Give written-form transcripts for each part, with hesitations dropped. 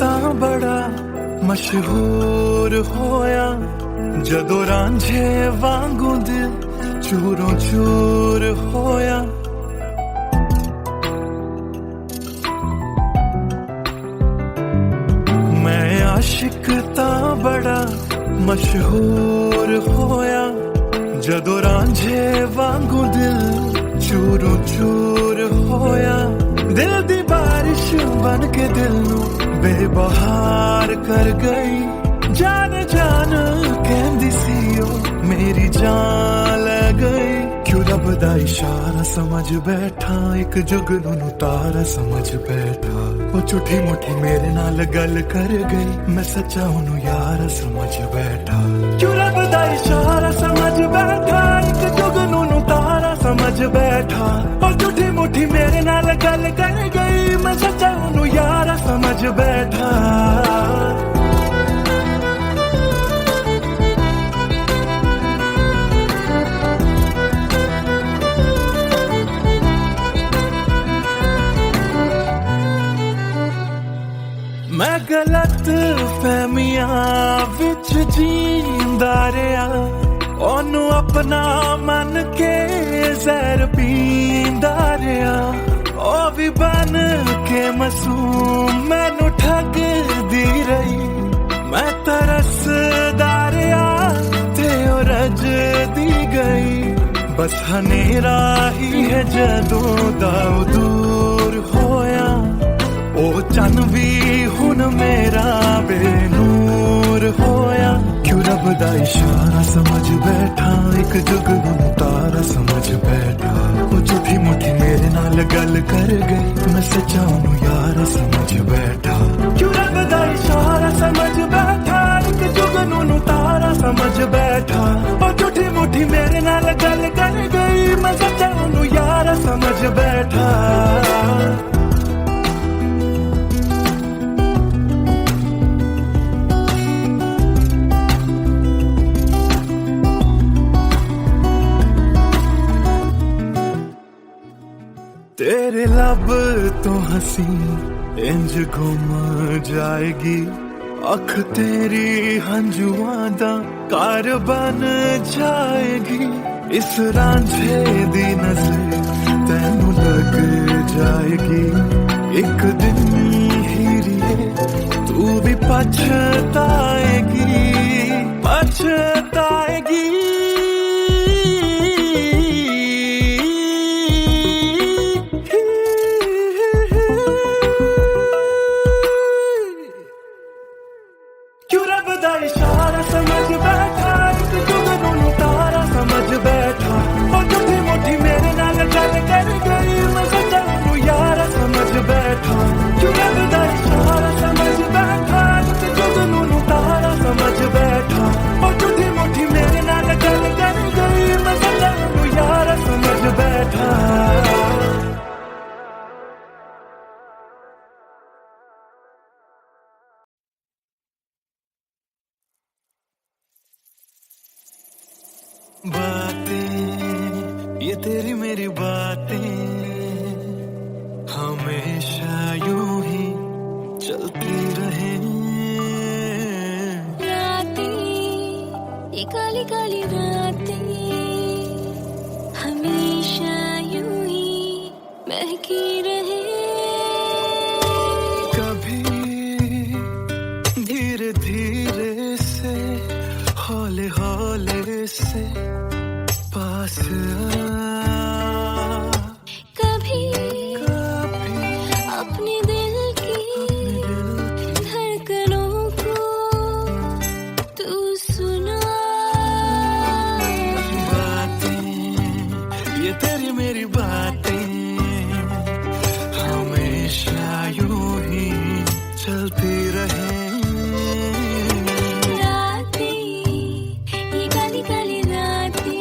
तां बड़ा मशहूर होया जदों रांझे वांगू दिल चूरों चूर होया। मैं आशिक तां बड़ा मशहूर होया जदों रांझे वांगू दिल चूरों चूर होया। दिल दी बारिश बन के दिल नू बेबहार कर गई। जान जान कहंदी सी ओ मेरी जान ले गई। क्यों रब दा इशारा समझ बैठा एक जुगनू नू तारा समझ बैठा। ओ झूठी मुठी मेरे नाल गल कर गई मैं सच्चा ओनू यार समझ बैठा। क्यों रब दा इशारा समझ बैठा एक जुगनू नू तारा समझ बैठा। ओ झूठी मुठी मेरे नाल गल कर गई मैं सच्चा ओनू यार समझ बैठा। मैं गलत फहमियां विच जींदा रहा ओनू अपना मन के जहर पींदा रहा। ओ भी बन के मासूम मैनू ठगदी रही। मैं तरसदा रहा ते ओ रजदी गई। बस हनेरा ही है जदों दा दूर होया। ओ चन भी हुन मेरा बेनूर होया। क्यों रब दा इशारा समझ बैठा एक जुगनू तारा समझ बैठा। ओ झूठी मुठी मेरे नाल गल कर गई मैं सच्चा ओनू यार समझ बैठा। क्यों रब दा इशारा समझ बैठा एक जुगनू तारा समझ बैठा। ओ झूठी मुठी मेरे नाल गल कर गई मैं सच्चा ओनू यार समझ बैठा। तेरे लब तो हंसी इंज गुम जाएगी। अख तेरी हंजुआं दा कार बन जाएगी। इस रांझे दी नजर तैनू लग जाएगी। एक दिन हीरिए तू भी पछताएगी पछताएगी। इशारा समझ बैठा एक जुगनू तारा समझ बैठा। और झूठी मुठी मेरे नाल गल कर गई मैं सच्चा ओनू यार समझ बैठा। क्यों रब दा इशारा समझ बैठा एक जुगनू तारा समझ बैठा। और झूठी मुठी मेरे नाल गल कर गई मैं सच्चा ओनू यार समझ बैठा। बातें ये तेरी मेरी बातें हमेशा यूं ही चलती रहे। रातें ये काली काली रातें हमेशा यूं ही महकी रहे। कभी धीरे धीरे से हौले हौले से पास आ। कभी अपने दिल की धड़कनों को तू सुना। बातें ये तेरी मेरी बातें हमेशा यूं ही चलती रहे। रातें ये काली काली रातें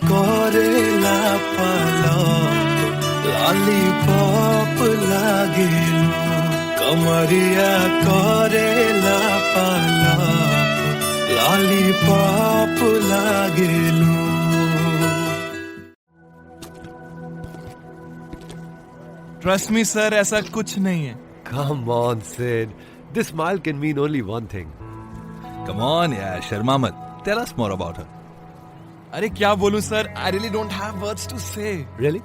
करेला पालक लॉलीपॉप लागेलू कमरिया करेला पालक लॉलीपॉप लागेलू ट्रस्ट मी सर ऐसा कुछ नहीं है Come on, Sid. This smile can mean only one thing. Come on, yeah, Sharma मत. Tell us more about her. अरे क्या बोलूं sir? I really don't have words to say. Really?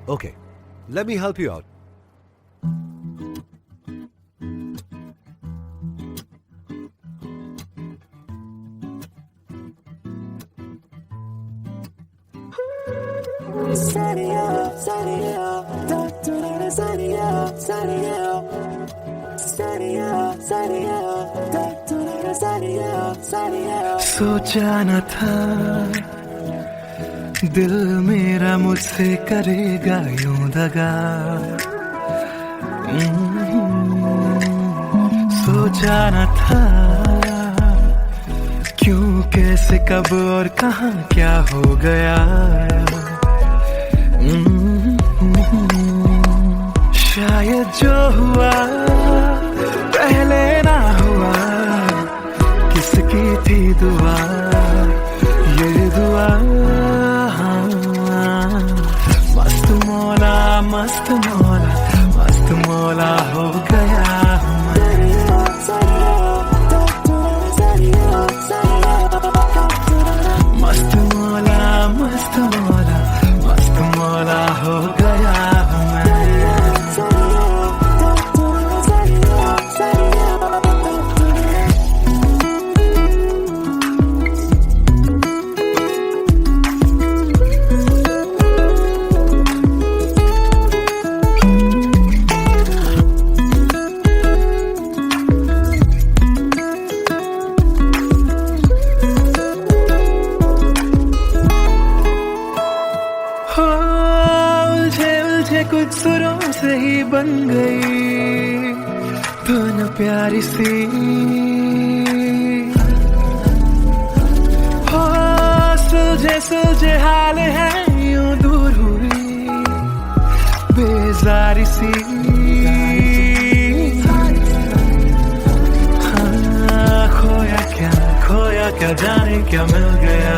Okay. Let me help you out. सोचा न था दिल मेरा मुझसे करेगा यूं दगा सोचा न था क्यों कैसे कब और कहां क्या हो गया शायद जो हुआ पहले ना हुआ किसकी थी दुआ ये दुआ मस्त मौला मस्त मौला मस्त मौला हो गया मस्त मौला मस्त मौला मस्त मौला हो गया कुछ सुरों से ही बन गई धुन प्यारी सी हो सुलझे सुलझे हाल है यूं दूर हुई बेजारी सी हाँ खोया क्या जाने क्या मिल गया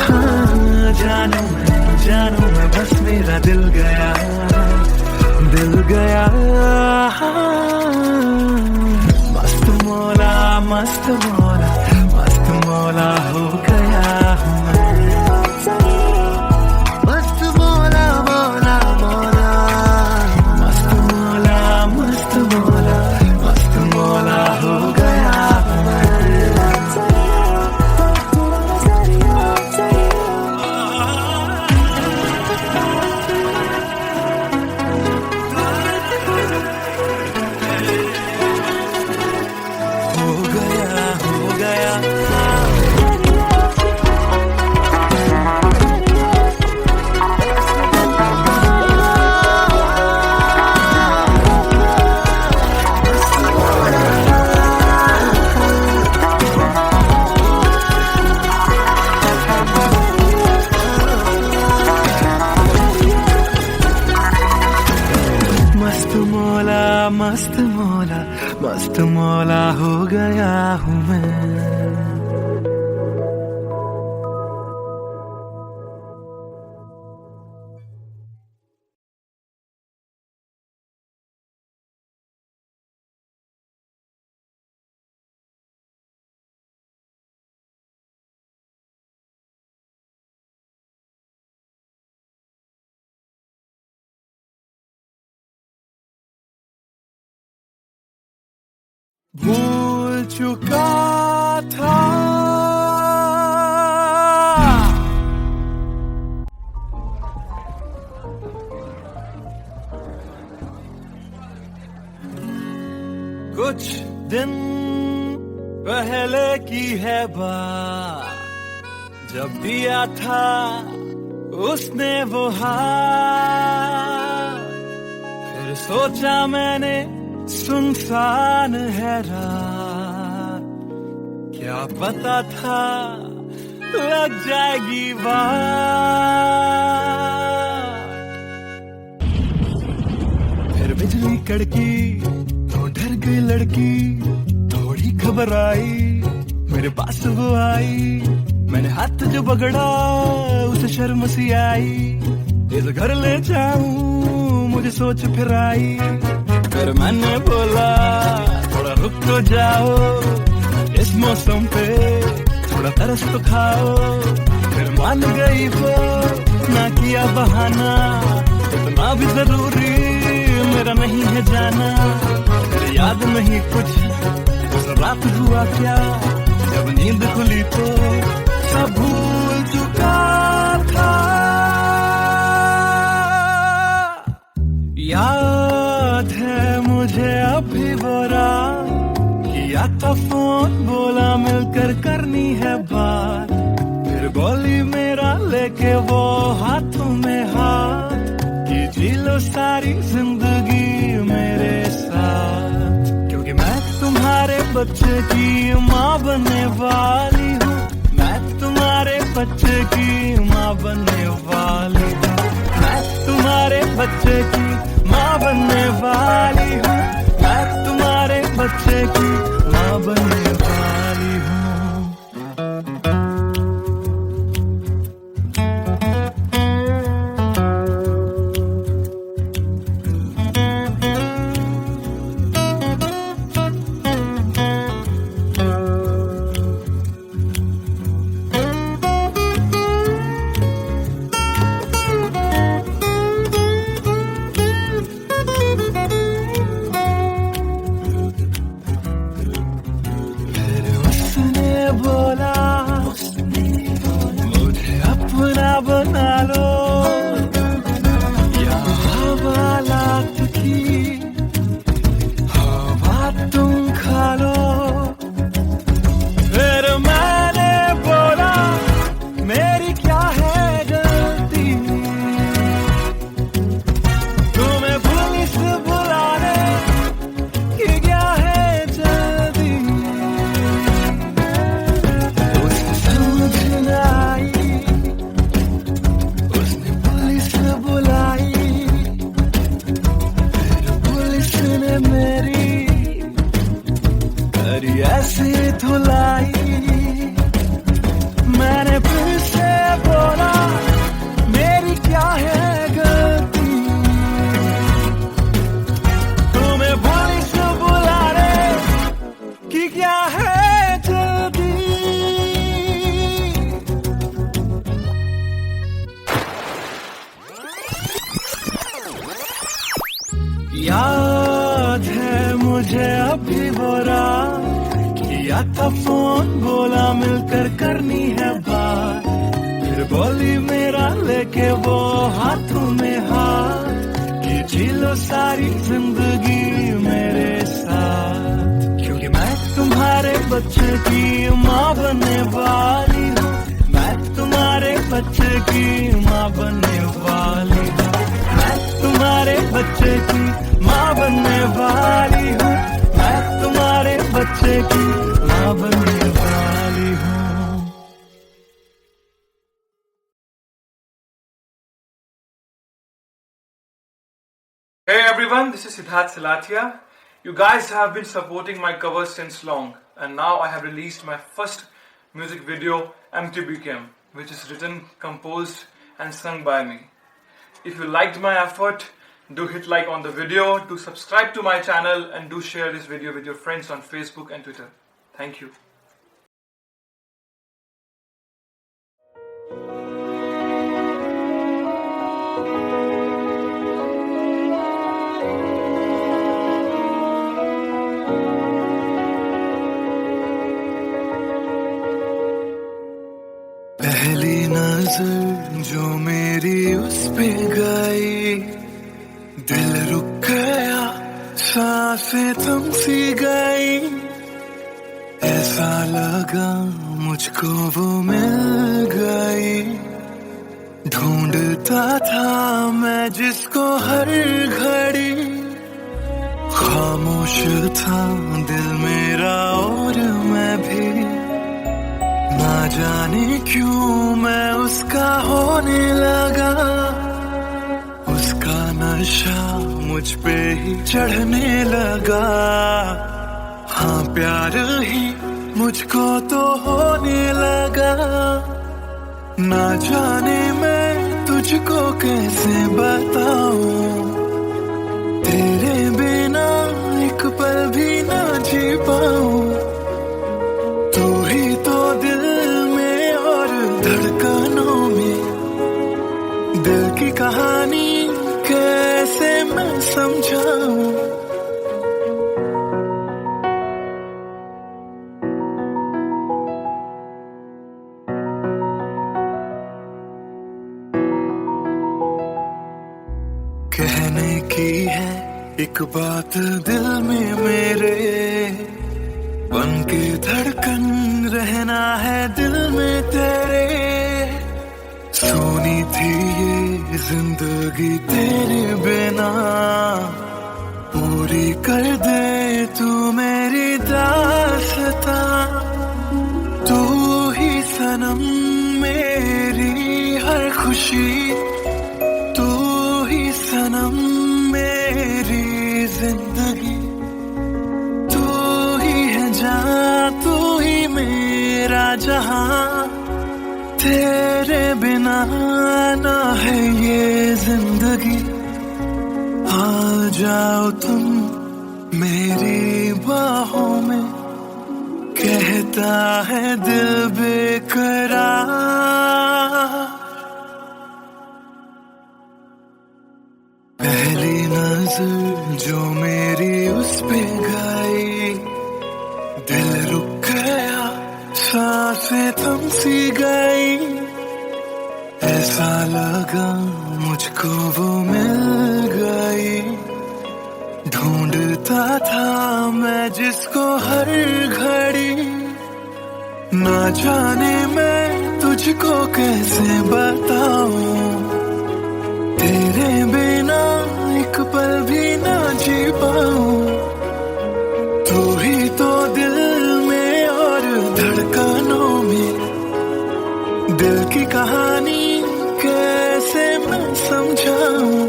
हाँ जानू मैं बस मेरा दिल गया मस्त मौला मस्त मौला मस्त मौला हो गया मस्त मौला मौला मौला मस्त मौला मस्त मौला मस्त मौला हो गया मस्त मौला हो गया हूँ मैं भूल चुका था कुछ दिन पहले की है बात जब दिया था उसने वो हाथ फिर सोचा मैंने सुनसान है रात क्या पता था लग जाएगी बात। फिर बिजली कड़की तो डर गई लड़की, थोड़ी घबराई, मेरे पास वो आई, मैंने हाथ जो पकड़ा उसे शर्म सी आई। इस घर ले जाऊं मुझे सोच फिर आई, फिर मैंने बोला थोड़ा रुक तो जाओ, इस मौसम पे थोड़ा तरस तो खाओ। फिर मान गई वो, ना किया बहाना, इतना भी जरूरी मेरा नहीं है जाना। फिर याद नहीं कुछ उस रात हुआ क्या, जब नींद खुली तो सब भूल चुका था। याद है मुझे अभी वो रात, किया था फोन, बोला मिलकर करनी है बात। फिर बोली मेरा लेके वो हाथों में हाथ, कि जी लो सारी जिंदगी मेरे साथ। क्योंकि मैं तुम्हारे बच्चे की माँ बनने वाली हूँ, मैं तुम्हारे बच्चे की माँ बनने वाली हूँ, मैं तुम्हारे बच्चे की माँ बनने वाली हूँ, मैं तुम्हारे बच्चे की माँ बनने वाली हूँ। बना लो या हवालात की हवा तुम खा लो। फिर मैंने बोला मेरी क्या है गलती, तुम्हें पुलिस बुलाने की क्या है जल्दी। उसे समझ न आई, मेरी करी ऐसी धुलाई। मैंने फिर से बोला मेरी क्या है गलती, तुम्हें पुलिस बुलाने की क्या है जल्दी। याद है मुझे अभी वो रात, किया था फोन, बोला मिलकर करनी है बात। फिर बोली मेरा लेके वो हाथों में हाथ, कि जी लो सारी जिंदगी मेरे साथ। क्योंकि मैं तुम्हारे बच्चे की माँ बनने वाली हूँ, मैं तुम्हारे बच्चे की माँ बनने वाली हूँ, मैं तुम्हारे बच्चे की माँ बनने वाली हूँ, मैं तुम्हारे बच्चे की माँ बनने वाली हूँ। Hey everyone, this is Siddharth Salatia. You guys have been supporting my covers since long, and now I have released my first music video, Empty Became, which is written, composed and sung by me. If you liked my effort, do hit like on the video, do subscribe to my channel, and do share this video with your friends on Facebook and Twitter. Thank you. पहली नजर जो मेरी उस पे गई, दिल रुक गया, सांसें थम सी गई। ऐसा लगा मुझको वो मिल गई, ढूंढता था मैं जिसको हर घड़ी। खामोश था दिल मेरा और मैं भी, ना जाने क्यों मैं उसका होने लगा, उसका नशा मुझ पे ही चढ़ने लगा। हाँ प्यार ही मुझको तो होने लगा, ना जाने मैं तुझको कैसे बताऊं, तेरे बिना एक पल भी ना जी पाऊं। तू ही तो दिल में और धड़कनों में, दिल की कहानी कैसे मैं समझाऊं। कहने की है एक बात दिल में मेरे, बन के धड़कन रहना है दिल में तेरे। सोनी थी ये जिंदगी तेरे बिना, पूरी कर दे तू मेरी दास्तां। तू ही सनम मेरी हर खुशी, तू ही सनम मेरी जिंदगी, तू ही है जहां, तू ही मेरा जहां। तेरे बिना ना है ये जिंदगी। आ जाओ तुम मेरी बाहों में, कहता है दिल बेकरार। पहली नजर जो मेरी उस पे गई, दिल रुक गया, सांसें थम सी गई। ऐसा लगा मुझको वो मिल गई, ढूंढता था मैं जिसको हर घड़ी। ना जाने मैं तुझको कैसे बताऊं, तेरे बिना एक पल भी ना जी पाऊं। तू ही तो दिल में और धड़कनों में, दिल की कहानी कैसे मैं समझाऊं।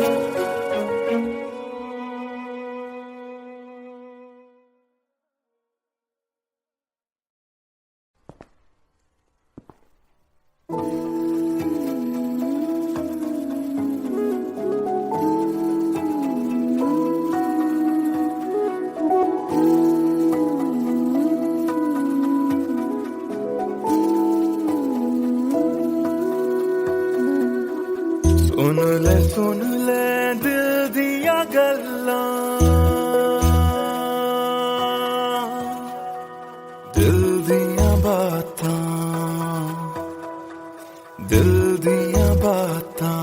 सुन ले दिल दिया गल्लां, दिल दिया बातां, दिल दिया बातां।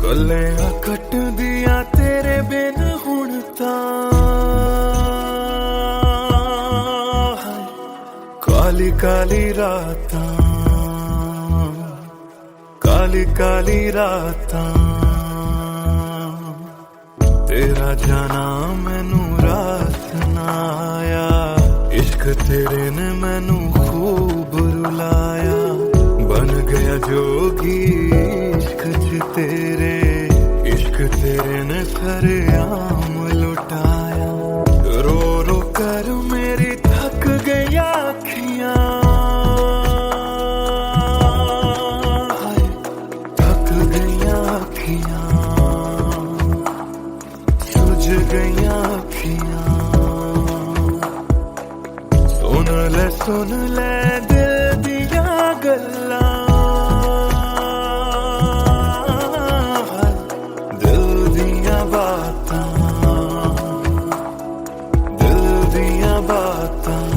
कलियां कट दिया तेरे बिन हुण तां, काली काली रातां, काली काली रातां। तेरा जाना मैनू रास ना आया, इश्क तेरे ने मैनू खूब रुलाया। बन गया जोगी इश्क च तेरे, इश्क तेरे ने सरेआम लुटाया। रो रो कर मेरी थक गई अखियां, सुझ गईयां अखियां। सुन ले दिल दिया गल्लां, दिल दिया बातां, दिल दिया बातां।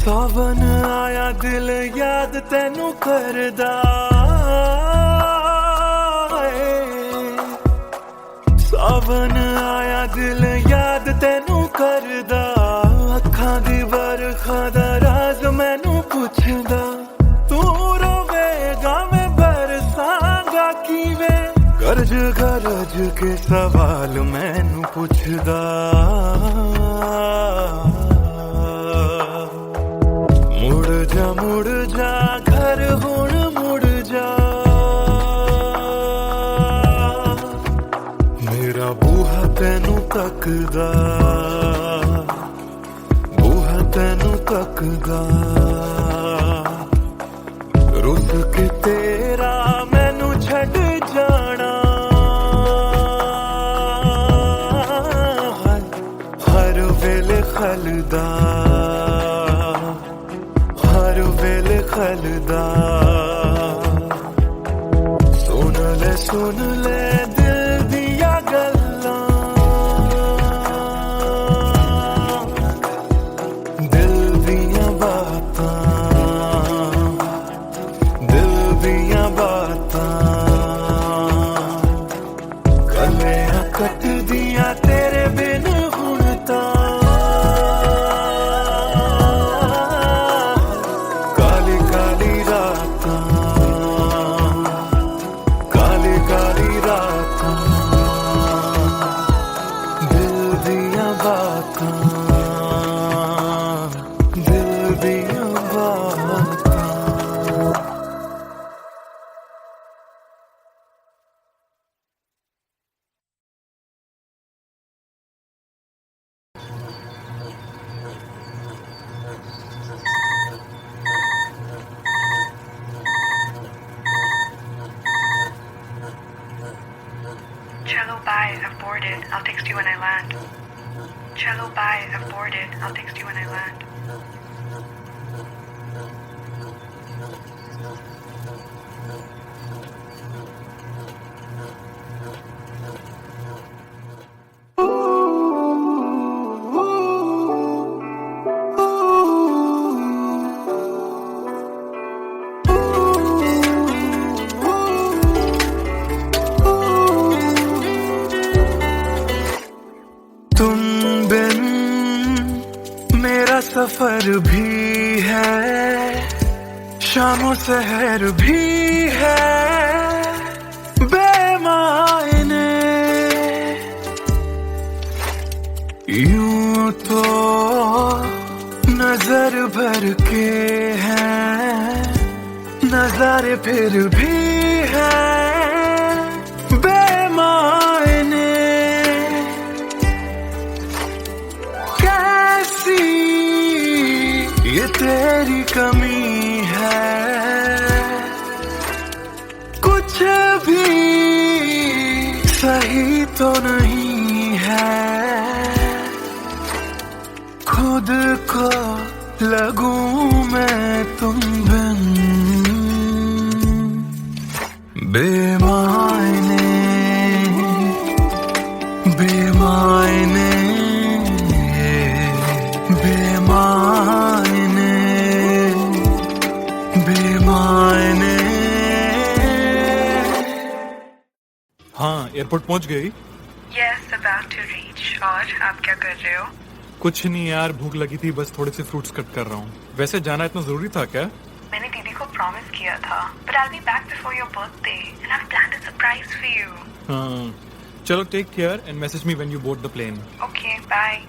सावन आया दिल याद तैनू करदा है, सावन आया दिल याद तैनू ਅੱਖਾਂ ਦਾ ਰਾਜ਼ ਮੈਨੂੰ ਪੁੱਛਦਾ ਤੂੰ ਰੋਵੇਗਾ ਮੈਂ ਬਰਸਾਂਗਾ ਕਿਵੇਂ ਗਰਜ ਗਰਜ ਕੇ ਸਵਾਲ ਮੈਨੂੰ ਪੁੱਛਦਾ ਮੁੜ ਜਾ ਘਰ ਹੁਣ ਮੁੜ ਜਾ ਮੇਰਾ ਬੂਹਾ ਤੈਨੂੰ ਤੱਕਦਾ ਤੈਨੂੰ ਤੱਕਦਾ ਰੁੱਸ ਕੇ ਤੇਰਾ ਮੈਨੂੰ ਛੱਡ ਜਾਣਾ ਹਰ ਵੇਲੇ ਖਲਦਾ ਸੁਣ ਲੈ ਦਿਲ ਦੀਆਂ ਗੱਲਾਂ ਕੱਟਦੀਆਂ ਤੇਰੇ ਬਿਨ ਹੁਣ ਤਾਂ ਕਾਲੀ ਕਾਲੀ ਰਾਤਾਂ ਦਿਲ ਦੀਆਂ ਬਾਤਾਂ Cello, bye. I've boarded. I'll text you when I land. Cello, bye. I've boarded. I'll text you when I land. सफर भी है शामों सहर भी है बेमायने यूं तो नजर भर के हैं नजारे फिर भी है बेमायने ये तेरी कमी है कुछ भी सही तो नहीं है खुद को लगूं मैं तुम बिन बेमायने बेमायने हाँ एयरपोर्ट पहुंच गई। Yes, about to reach. और आप क्या कर रहे हो? कुछ नहीं यार, भूख लगी थी, बस थोड़े से फ्रूट्स कट कर रहा हूँ। वैसे जाना इतना जरूरी था क्या? मैंने दीदी को प्रॉमिस किया था, but I'll be back before your birthday and I've planned a surprise for you. हाँ, चलो take care and message me when you board the plane. Okay, bye.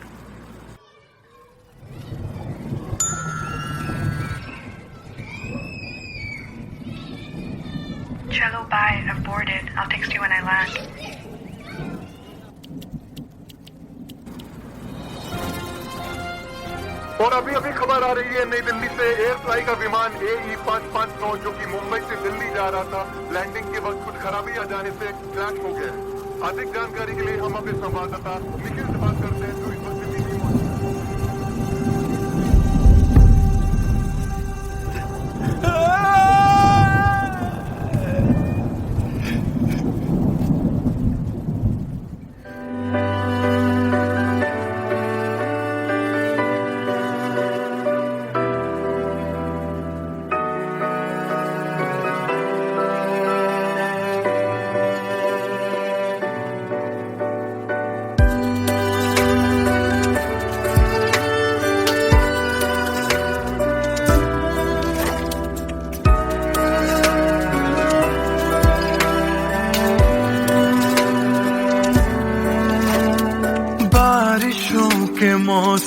Cello, bye. I've boarded. I'll text you when I land. और अभी अभी खबर आ रही है नई दिल्ली से एयर फ्लाई का विमान AE 559 जो कि मुंबई से दिल्ली जा रहा था लैंडिंग के वक्त कुछ खराबी आ जाने से क्रैश हो गया। अधिक जानकारी के लिए हम अपने संवाददाता निखिल से बात करते हैं जो इस वक्त दिल्ली में मौजूद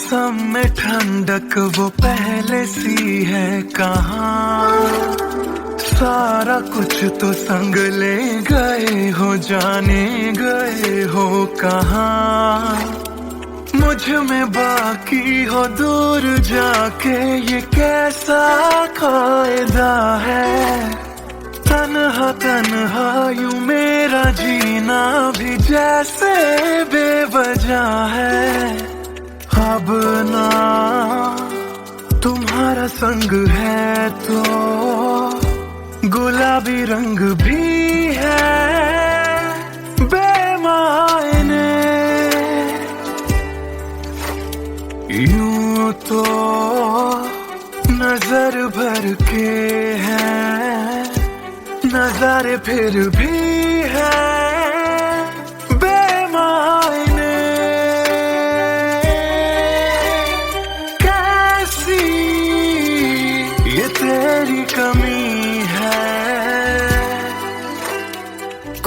मौसम में ठंडक वो पहले सी है कहाँ। सारा कुछ तो संग ले गए हो, जाने गए हो कहाँ। मुझ में बाकी हो दूर जाके, ये कैसा कायदा है। तन्हा तन्हा यूं मेरा जीना भी जैसे बेवजह है। अब ना तुम्हारा संग है तो गुलाबी रंग भी है बेमायने। यूं तो नजर भर के हैं नजारे, फिर भी है बेमायने। कैसी ये तेरी कमी है,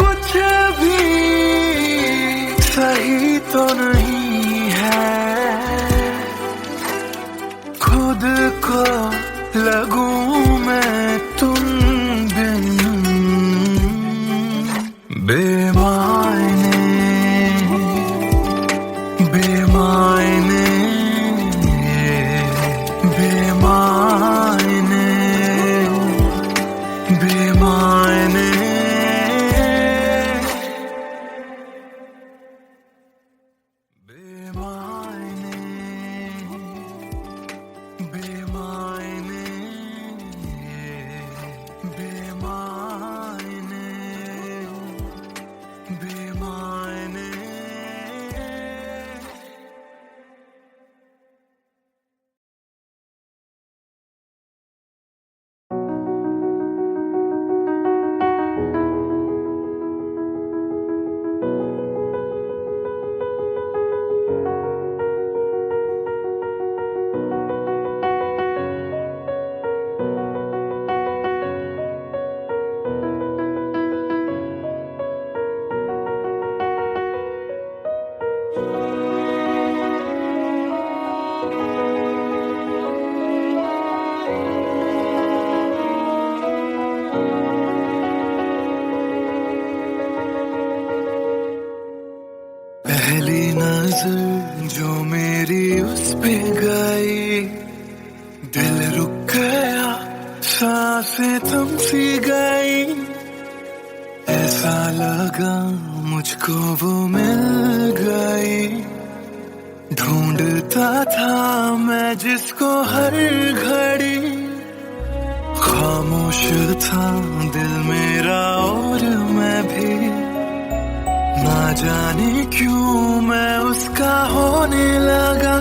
कुछ भी सही तो नहीं है। खुद को लगूं मैं तुम बिन बेमायने बेमायने बेमायने बेमायने। पहली नजर जो मेरी उस पे गई, दिल रुक गया, सांसें थम सी गई। ऐसा लगा मुझको वो मिल गई, ढूंढता था मैं जिसको हर घड़ी। खामोश था दिल मेरा और मैं भी, ना जाने क्यों मैं उसका होने लगा।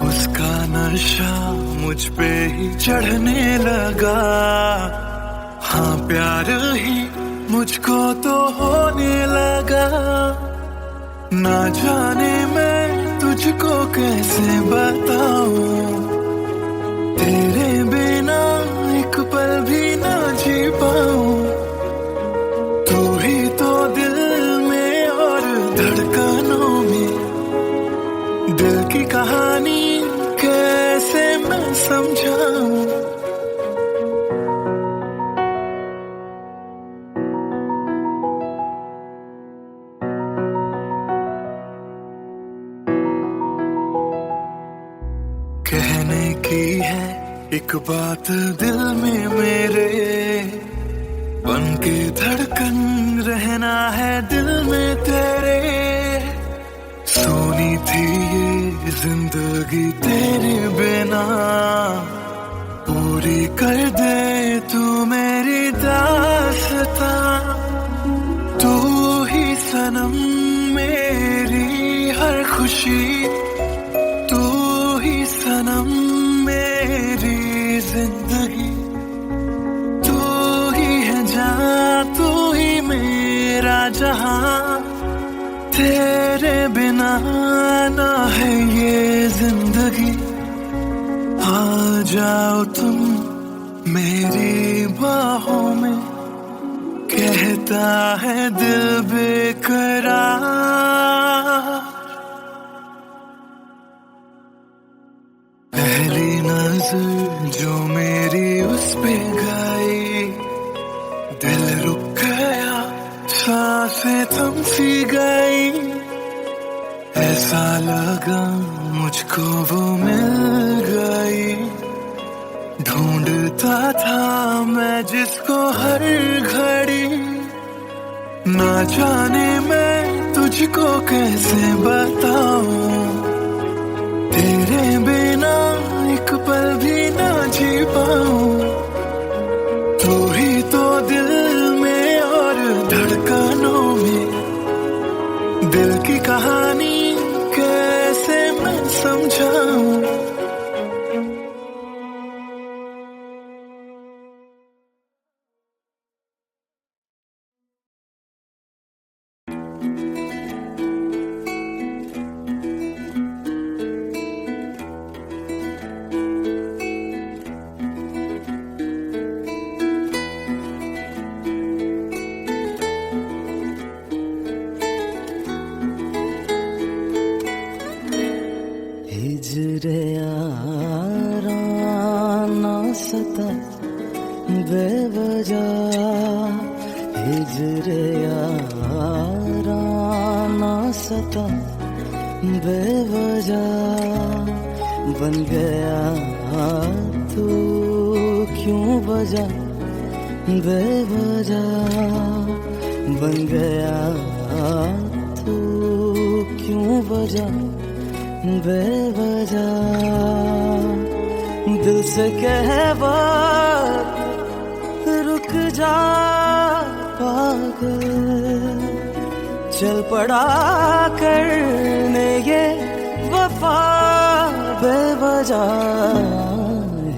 उसका नशा मुझ पे ही चढ़ने लगा। हाँ प्यार ही मुझको तो होने लगा। ना जाने मैं तुझको कैसे बताऊं, तेरे बिना एक पल भी ना जी पाऊं। तू ही तो दिल में और धड़कनों में, दिल की कहानी कैसे मैं समझाऊं। कहने की है एक बात दिल में मेरे, बन के धड़कन रहना है दिल में तेरे। सोनी थी ये जिंदगी तेरे बिना, पूरी कर दे तू मेरी दास्तां। तू ही सनम मेरी हर खुशी, तू ही सनम मेरी जिंदगी। तू ही है जहां, तू ही मेरा जहां। तेरे बिना ना है ये जिंदगी। आ जाओ तुम मेरी बाहों में, कहता है दिल बेकरार। दिल रुक गया, सांसें थम सी गई, ऐसा लगा मुझको वो मिल गई। ढूंढता था मैं जिसको हर घड़ी, ना जाने मैं तुझको कैसे बताऊं, तेरे बिना एक पल भी ना जी पाऊं। तू ही तो दिल में और धड़कनों में, दिल की कहानी कैसे मैं समझाऊं। हिजरे यारा ना सता बेवजह, हिजरे यारा ना सता बेवजह, बन गया तू क्यों वजह, बेवजह बन गया तू क्यों वजह, बेवजह दिल से कहवा रुक जा पागल, चल पड़ा करने ये वफा बेवजह।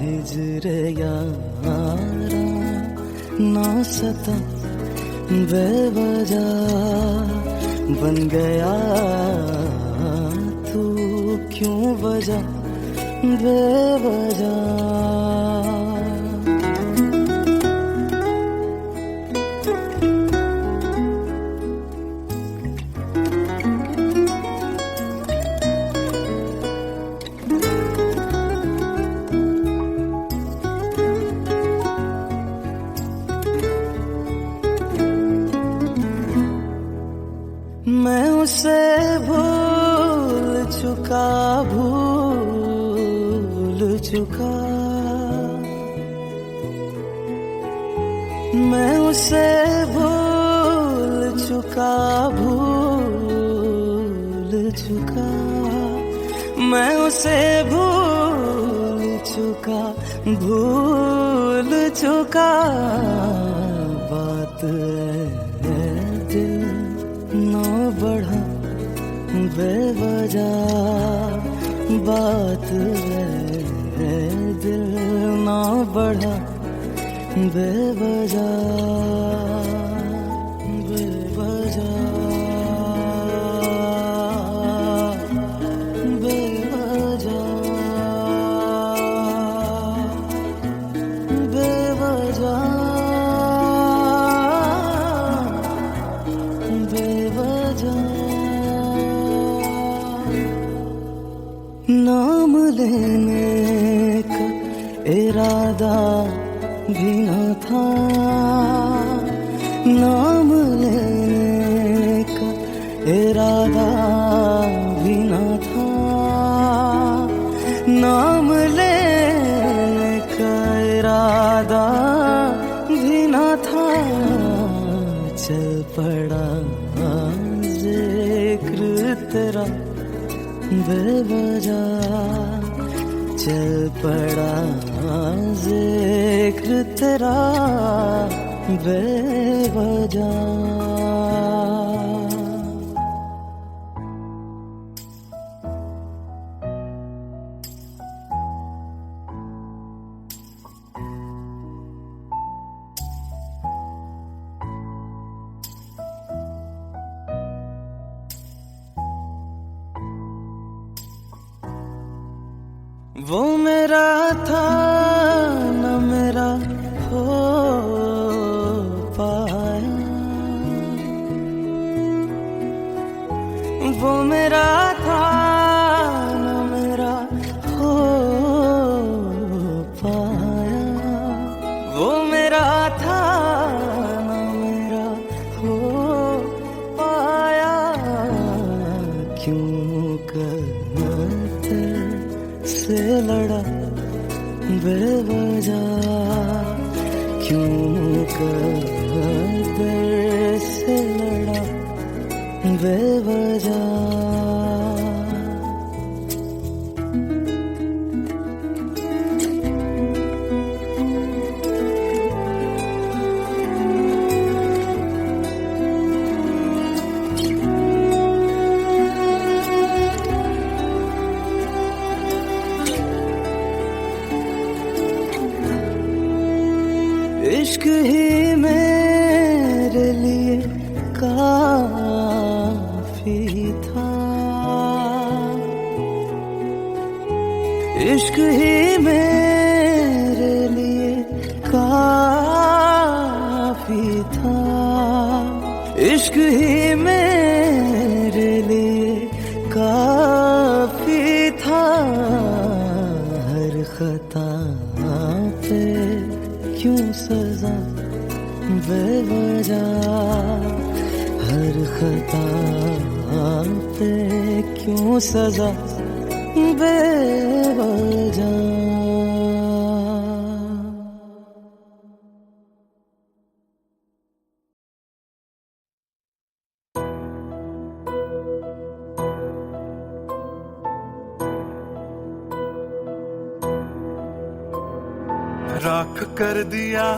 हिजरे यारा ना सता बेवजह, बन गया तू क्यों वजह, बेवजह। मैं उसे भूल चुका, भूल चुका, मैं उसे भूल चुका, भूल चुका, मैं उसे भूल चुका, भूल चुका। बात है दिल ना बढ़ा बेवजह, बात है दिल ना बढ़ा बेवजह, बेवजह, बेवजह, बेवजह, बेवजह। नाम लेने का इरादा भी न था, नाम लेने का इरादा भी न था, नाम लेने का इरादा भी न था। चल पड़ा जिक्र तेरा बेवजह, चल पड़ा जिक्र तेरा बेवजह। वो मेरा था न मेरा हो पाया, वो मेरा था न मेरा हो पाया, वो मेरा था बेवजह क्यों कदर से लड़ा बेवजह। इश्क ही मेरे लिए काफी था, इश्क ही मेरे लिए काफी था, इश्क ही मेरे लिए काफी था। हर खता पे क्यों सजा बेवजह, हर खता पे क्यों सजा बेवजह। राख कर दिया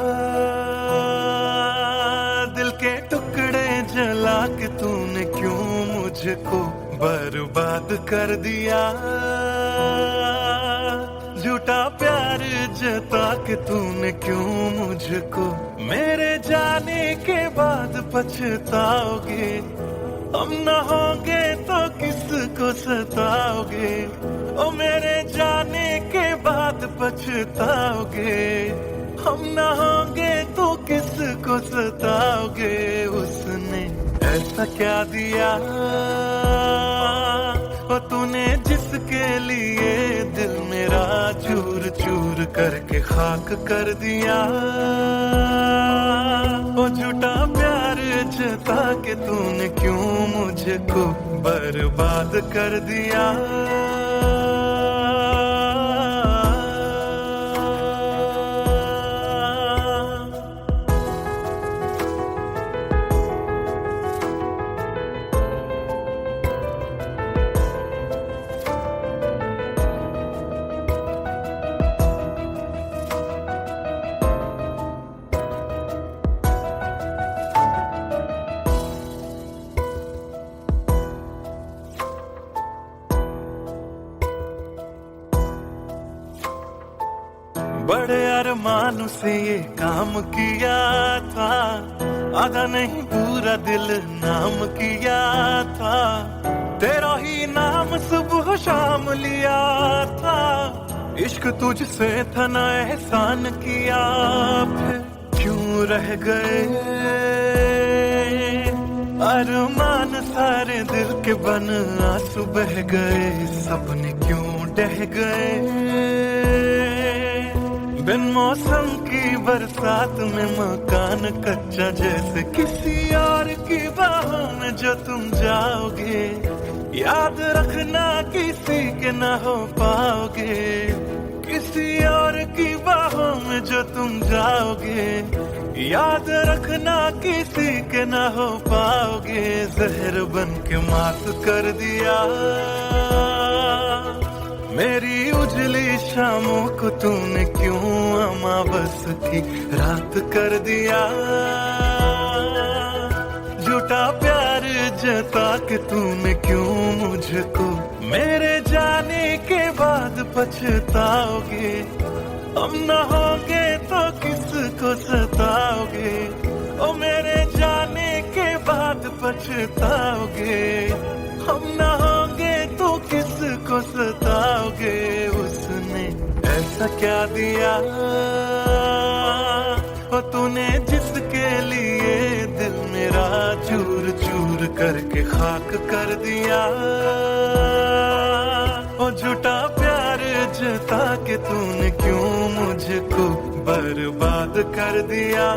दिल के टुकड़े जला के तूने क्यों मुझको बर्बाद कर दिया। झूठा प्यार जता के तूने क्यों मुझको, मेरे जाने के बाद पछताओगे। हम न होंगे तो किसको सताओगे, ओ मेरे जाने के बाद पछताओगे। हम न होंगे तो किसको सताओगे। उसने ऐसा क्या दिया ओ तूने जिसके लिए दिल मेरा चूर चूर करके खाक कर दिया। ओ झूठा प्यार जता के तूने क्यों मुझको बर्बाद कर दिया। बड़े अरमान से ये काम किया था, आधा नहीं पूरा दिल नाम किया था। तेरा ही नाम सुबह शाम लिया था, इश्क तुझसे था ना एहसान किया। फिर क्यों रह गए अरमान सारे दिल के बन आंसू बह गए। सपने क्यों ढह गए बिन मौसम की बरसात में मकान कच्चा जैसे किसी और की बाहों में जो तुम जाओगे। याद रखना किसी के ना हो पाओगे, किसी और की बाहों में जो तुम जाओगे। याद रखना किसी के ना हो पाओगे। जहर बन के मात कर दिया मेरी उजली शामों को तूने क्यों अमावस की रात कर दिया। झूठा प्यार जता के तूने क्यों मुझको, मेरे जाने के बाद पछताओगे। हम न होंगे तो किसको सताओगे, ओ मेरे जाने के बाद पछताओगे। हम न होंगे तो किसको सताओगे। उसने ऐसा क्या दिया ओ तूने जिसके लिए दिल मेरा चूर चूर करके खाक कर दिया। ओ झूठा प्यार जता के तूने क्यों मुझको बर्बाद कर दिया।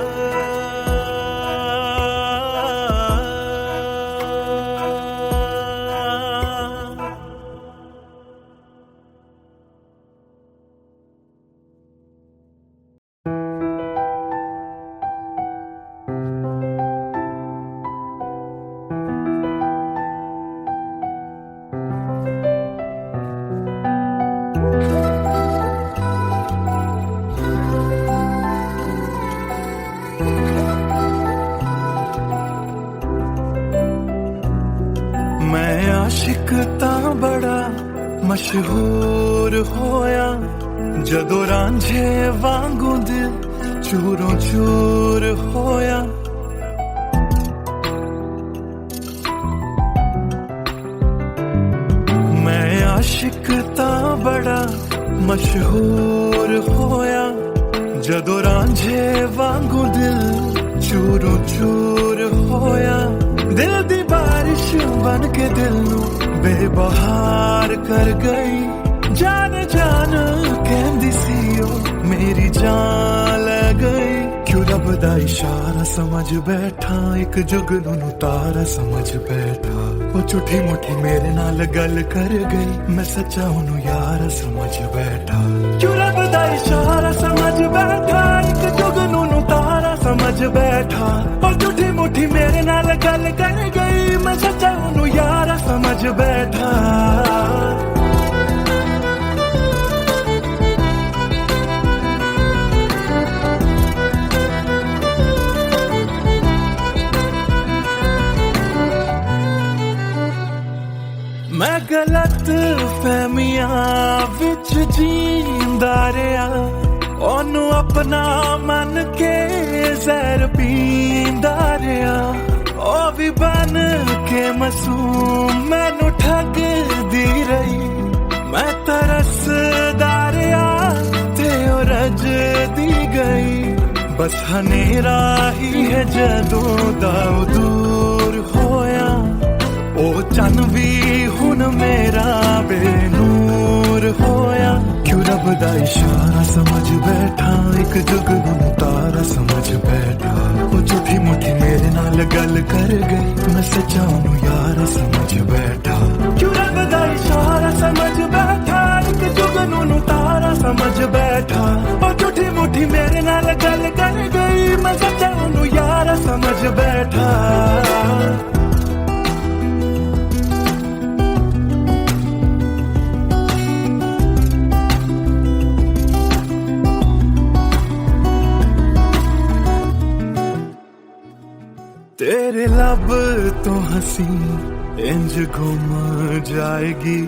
आशिक तां बड़ा मशहूर होया जदों रांझे वांगू दिल चूरों चूर होया। मैं आशिक तां बड़ा मशहूर होया जदों रांझे वांगू दिल चूरों चूर होया। दिल दी बारिश बन के दिल नू बेबहार कर गई। जान जान कहंदी सी ओ मेरी जान ले गई। क्यों रब दा इशारा समझ बैठा एक जुगनू नू तारा समझ बैठा। वो झूठी मुठी मेरे नाल गल कर गई मैं सच्चा ओनू यार समझ बैठा। क्यों रब दा इशारा समझ बैठा एक जुगनू नू तारा समझ बैठा। वो झूठी मुठी मेरे नाल गल कर गई मैं सच्चा ओनू यार समझ बैठा। मैं गलत फहमियां विच जींदा रहा। ओनू अपना मन के जहर पींदा रहा। ओ भी बन के मासूम मैनू ठगदी रही। मैं तरसदा रहा ते ओ रजदी गई। बस हनेरा ही है जदों दा ओ दूर होया। ओ चन भी हुन मेरा बेनूर होया। क्यों रब दा इशारा समझ बैठा एक जुगनू तारा समझ बैठा। ओ झूठी मुठी मेरे नाल गल कर गई मैं सच्चा ओनू यार समझ बैठा। क्यों रब दा इशारा समझ बैठा एक जुगनू तारा समझ बैठा। ओ झूठी मुठी मेरे नाल गल कर गई मैं सच्चा ओनू यार समझ बैठा। तेरे लब तो हंसी इंज गुम जाएगी।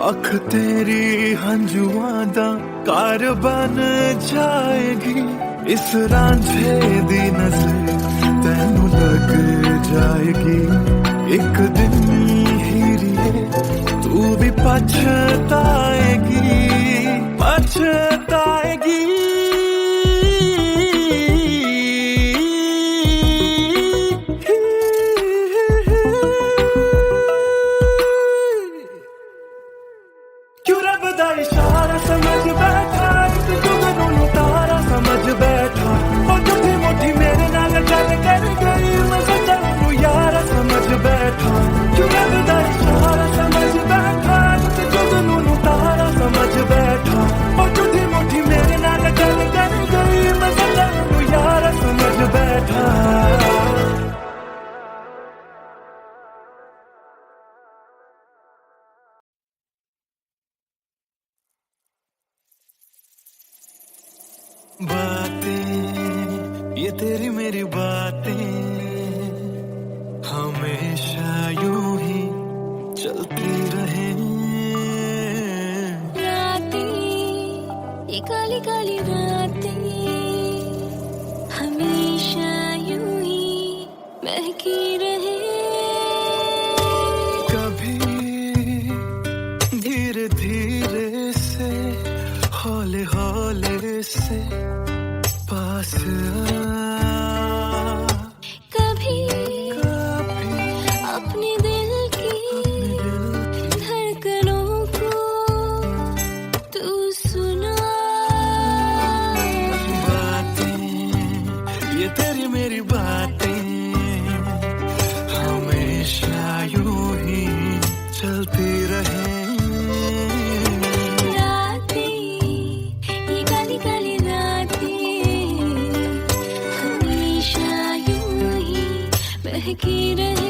अख तेरी हंजुआं दा कार बन जाएगी। इस रांझे दी नजर तैनू लग जाएगी। एक दिन हीरिए तू भी पछताएगी पछताएगी। इशारा समझ बैठा एक जुगनू तारा समझ बैठा। और झूठी मुठी मेरे नाल गल कर गई मैं सच्चा ओनू यार समझ बैठा। क्यों रब दा इशारा समझ बैठा एक जुगनू तारा समझ बैठा। और झूठी मुठी मेरे नाल गल कर गई मैं सच्चा ओनू यार समझ बैठा। बातें ये तेरी मेरी बातें हमेशा यूं ही चलती रहे। रातें ये काली काली रातें हमेशा यूं ही महकी रहे। कभी धीरे धीरे से हौले हौले से पास आ। कभी अपने दिल की धड़कनों को तू सुना। बातें ये तेरी मेरी बातें हमेशा यूं ही चलती रहे। महकी रहे।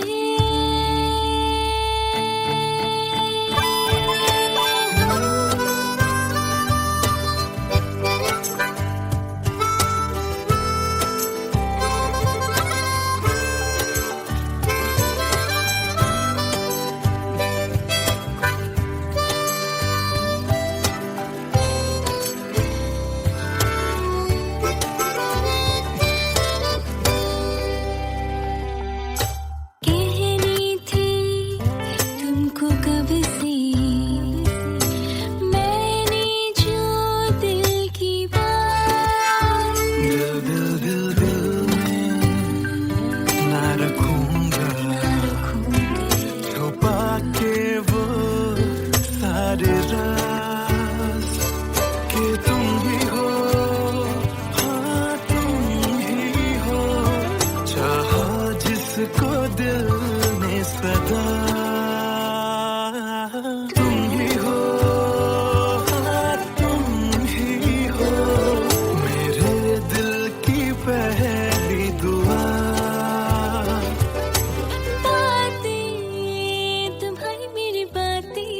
रखूंगा छुपा के वो सारे राज कि तुम ही हो, हाँ तुम ही हो, चाहा जिसको दिल ने सदा, तुम ही हो, हाँ तुम ही हो, मेरे दिल की पहली दुआ। बातें तुम्हारी मेरी बातें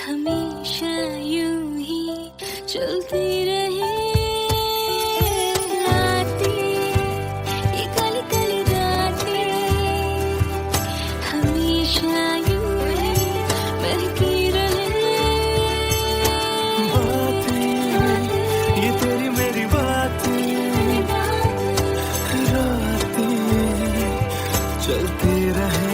हमेशा यूं ही चलती रहे। रातें ये काली काली रातें हमेशा यूं ही बहकी रहे। बातें ये तेरी मेरी बातें, रातें चलती रहे।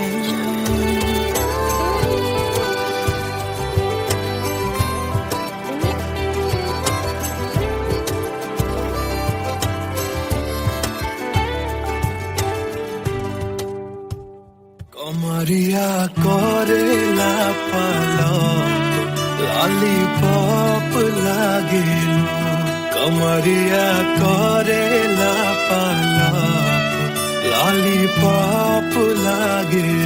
कमरिया कोरेला पालक लॉलीपॉप लागेलू, कमरिया कोरेला पालक लॉलीपॉप लागेलू।